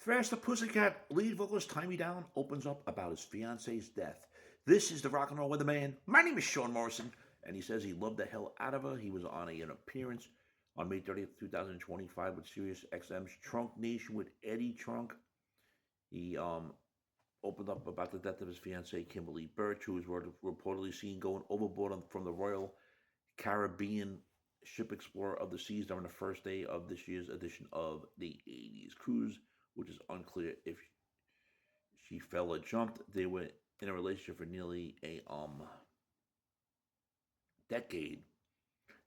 FASTER PUSSYCAT lead vocalist Taime Downe opens up about his fiancee's death. This is the Rock and Roll Weatherman. My name is Sean Morrison, and he says he loved the hell out of her. He was on an appearance on May 30th, 2025 with Sirius XM's Trunk Nation with Eddie Trunk. He opened up about the death of his fiancée, Kimberly Birch, who was reportedly seen going overboard from the Royal Caribbean Ship Explorer of the Seas during the first day of this year's edition of the 80s cruise, which is unclear if she fell or jumped. They were in a relationship for nearly a decade.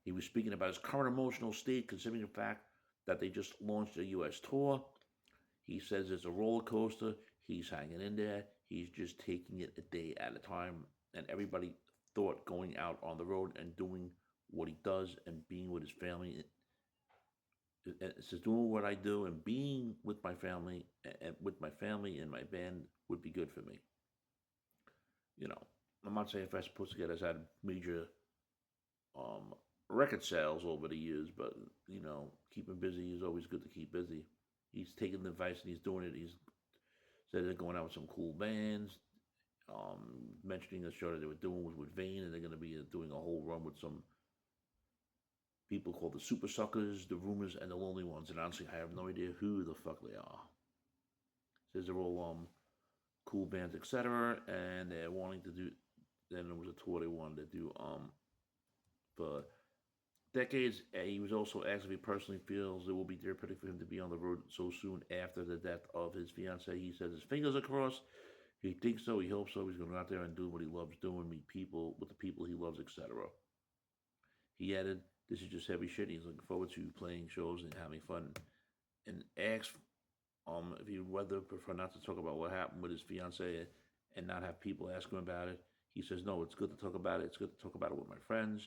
He was speaking about his current emotional state, considering the fact that they just launched a U.S. tour. He says it's a roller coaster. He's hanging in there. He's just taking it a day at a time. And everybody thought going out on the road and doing what he does and being with his family, it says doing what I do and being with my family and my band would be good for me. You know, I'm not saying FASTER PUSSYCAT has had major record sales over the years, but you know, keeping busy is always good to keep busy. He's taking the advice and he's doing it. He's said they're going out with some cool bands. Mentioning the show that they were doing was with Vane, and they're going to be doing a whole run with some people called the Super Suckers, the Rumors, and the Lonely Ones. And honestly, I have no idea who the fuck they are. Says they're all cool bands, etc. And they're wanting to do. Then there was a tour they wanted to do for decades. He was also asked if he personally feels it will be therapeutic for him to be on the road so soon after the death of his fiancée. He says his fingers are crossed. He thinks so. He hopes so. He's going to go out there and do what he loves doing, meet people with the people he loves, etc. He added, "This is just heavy shit. He's looking forward to playing shows and having fun." And asked if he'd rather prefer not to talk about what happened with his fiancée and not have people ask him about it. He says, "No, it's good to talk about it. It's good to talk about it with my friends,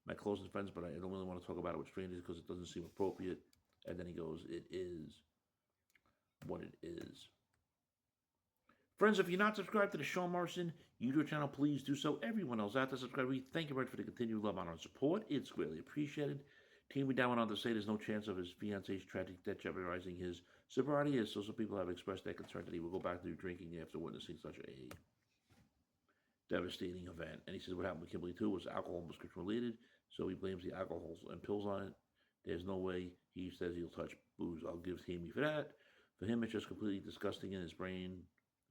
my closest friends, but I don't really want to talk about it with strangers because it doesn't seem appropriate." And then he goes, "It is what it is." Friends, if you're not subscribed to the Sean Morrison YouTube channel, please do so. Everyone else out there, subscribe. We thank you very much for the continued love, honor, and support. It's greatly appreciated. Taime Downe went on to say there's no chance of his fiancée's tragic death jeopardizing his sobriety, as so some people have expressed their concern that he will go back to drinking after witnessing such a devastating event. And he says what happened with Kimberly too was alcohol and prescription related, so he blames the alcohol and pills on it. There's no way he says he'll touch booze. I'll give Taime for that. For him, it's just completely disgusting in his brain.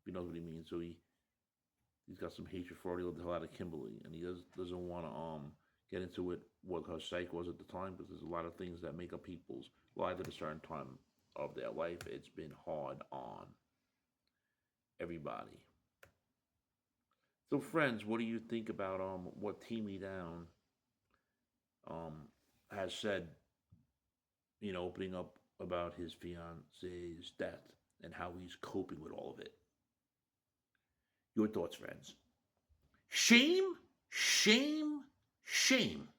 He knows what he means, so he's got some hatred for it. He loved the hell out of Kimberly, and he doesn't want to get into it what her psyche was at the time, because there's a lot of things that make up people's lives at a certain time of their life. It's been hard on everybody. So, friends, what do you think about what Taime Downe has said? You know, opening up about his fiancee's death and how he's coping with all of it. Your thoughts, friends. Shame, shame, shame.